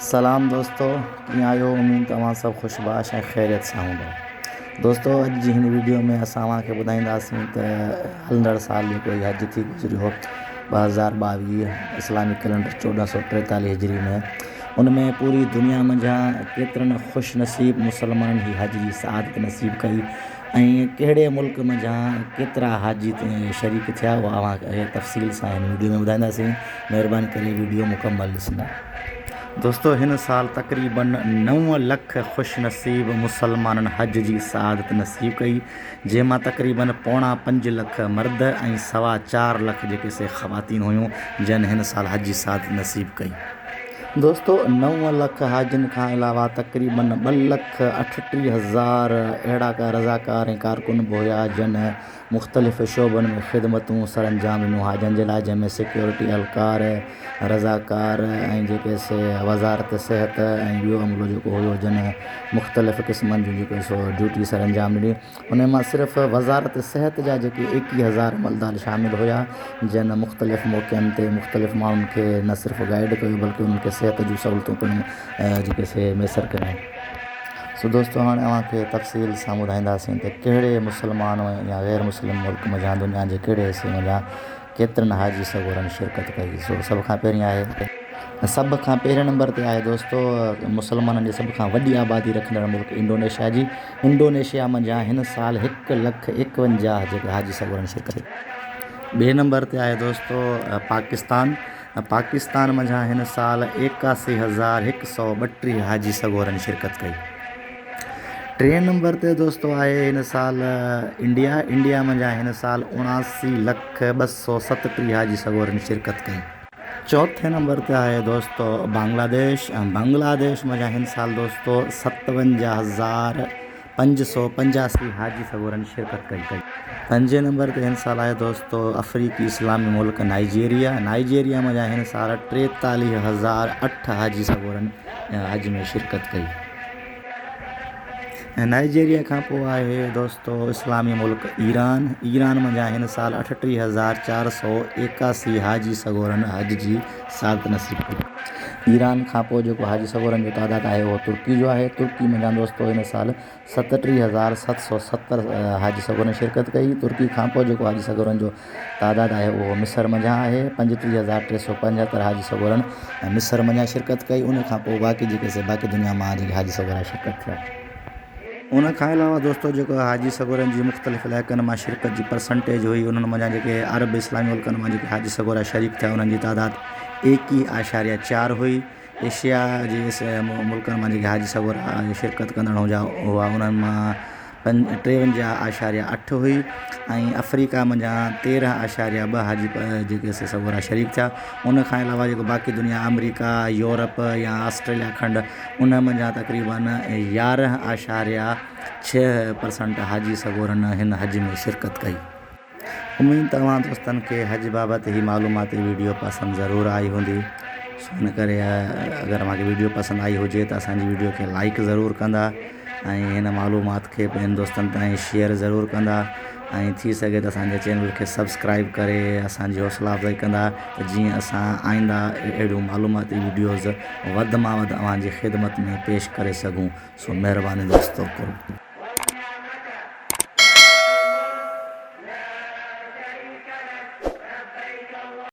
सलाम दोस्तों, कीअं आहियो? उम्मीद तव्हां सभु ख़ुशबाश ऐं ख़ैरियत सां हूंदव। दोस्तों, अॼु जी हिन वीडियो में असां तव्हांखे ॿुधाईंदासीं त हलंदड़ साल जेको हज थी गुज़रियो 2022 इस्लामी कैलेंडर 1443 हिजरी में, उन में पूरी दुनिया मंझां केतिरनि ख़ुशनसीब मुसलमाननि ही हज जी सआदत नसीब कई ऐं कहिड़े मुल्क मंझां केतिरा हाजी शरीक थिया उहा अवांखे तफ़सील सां हिन वीडियो में ॿुधाईंदासीं। महिरबानी करे वीडियो मुकमल ॾिसंदा। दोस्तों, हिन साल तक़रीबन 9 लख ख़ुशनसीब मुसलमाननि हज जी सआदत नसीब कई, जंहिंमां तक़रीबन 4.25 लख मर्द ऐं 4.25 लख जेके से ख़वातीन हुयूं जन हिन साल हज जी सआदत नसीब कई। दोस्तों, 9 लख हाजिन खां अलावा तक़रीबन 2,38,000 अहिड़ा का रज़ाकार ऐं कारकुन बि हुया जन मुख़्तलिफ़ शोबनि में ख़िदमतूं सर अंजाम ॾिनूं हाजनि जे लाइ, जंहिंमें सिक्योरिटी एहलकार, रज़ाकार ऐं जेके से वज़ारत सिहत ऐं ॿियो अमलो जेको हुयो जन मुख़्तलिफ़ क़िस्मनि जूं जेको सो ड्यूटी सर अंजाम ॾिनी। उन मां सिर्फ़ु वज़ारत सिहत जा जेके 21,000 अमलदार शामिल हुया जन मुख़्तलिफ़ मौक़नि ते मुख़्तलिफ़ माण्हुनि खे न सिर्फ़ु गाइड कयो बल्कि उन्हनि खे सिहत जूं सहूलियतूं पिणु जेके से मैसर कयूं। सो दोस्तों, हाणे अव्हांखे तफ़सील सां ॿुधाईंदासीं त कहिड़े मुसलमान या गैर मुस्लिम मुल्क मंझां दुनिया जे कहिड़े हिसे मंझां केतिरनि हाजी सगोरनि शिरकत कई। सो सभ खां पहिरीं आहे सभ खां पहिरें नंबर ते आहे दोस्तों मुसलमाननि जी सभ खां वॾी आबादी रखंदड़ मुल्क इंडोनेशिया जी। इंडोनेशिया मंझां हिन साल 1,51,000 जेके हाजी सगोरनि शिरकत कई। ॿिए नंबर ते आहे दोस्तों पाकिस्तान। पाकिस्तान मंझां हिन साल 81,132 हाजी सगोरनि शिरकत कई। टे नंबर ते दोस्तों आहे हिन साल इंडिया। इंडिया मंझां हिन साल 79,237 हाजी सगोरनि शिरकत कई। चौथे नंबर ते आहे दोस्तों बांग्लादेश। बांग्लादेश मंझां हिन साल दोस्तों 57,585 हाजी सगोरनि शिरकत कई। पंजे नंबर ते हिन साल आहे दोस्तों अफ्रीकी इस्लामी मुल्क नाइजीरिया। नाइजीरिया मंझां हिन साल 43,008 हाजी सगोरनि हज में शिरकत कई। नाइजीरिया खां पोइ आहे दोस्तों इस्लामी मुल्क ईरान। ईरान मंझां हिन साल 38,481 हाजी सगोरनि हज जी सआदत नसीब कई। ईरान खां पोइ जेको हाजी सगोरनि जो तादाद आहे उहो तुर्की जो आहे। तुर्की मंझां दोस्तों हिन साल 37,770 हाजी सगोरनि शिरकत कई। तुर्की खां पोइ जेको हाजी सगोरनि जो तादाद आहे उहो मिस्र मंझां आहे। 35,375 हाजी सगोरनि मिस्र मंझां शिरकत कई। उन खां पोइ बाक़ी जेके से बाक़ी दुनिया मां जेके हाजी सगोरा शिरकत थिया। उन खां अलावा दोस्तों जेको हाजी सगोरनि जी मुख़्तलिफ़ इलाइक़नि मां शिरकत जी परसेंटेज हुई, उन्हनि मंझां जेके अरब इस्लामी मुल्कनि मां जेके हाजी सगोरा शरीक थिया उन्हनि जी तादाद 21.4 हुई। एशिया जे मुल्कनि मां जेके हाजी सगोरा शिरकत कंदड़ हुआ उन्हनि मां 53.8 हुई ऐं अफ्रीका मंझां 13.2 हाजी जेके से सगोरा शरीक थिया। उन खां अलावा जेको बाक़ी दुनिया अमरीका, यूरोप या ऑस्ट्रेलिया खंड उन मंझां तक़रीबन 11.6% हाजी सगोरनि हिन हज में शिरकत कई। उम्मीद तव्हां दोस्तनि खे हज बाबति ही मालूमाती वीडियो पसंदि ज़रूरु आई हूंदी। इन करे अगरि मूंखे वीडियो पसंदि आई हुजे त असांजी वीडियो खे लाइक ज़रूरु कंदा ऐं हिन मालूमात खे ॿियनि दोस्तनि ताईं शेयर ज़रूरु कंदा ऐं थी सघे त असांजे चैनल खे सब्सक्राइब करे असांजी हौसला अफ़ज़ाई कंदा त जीअं असां आईंदा अहिड़ियूं मालूमाती वीडियोज़ वधि मां वधि अव्हांजी ख़िदमत में पेश करे सघूं। सो महिरबानी दोस्तों।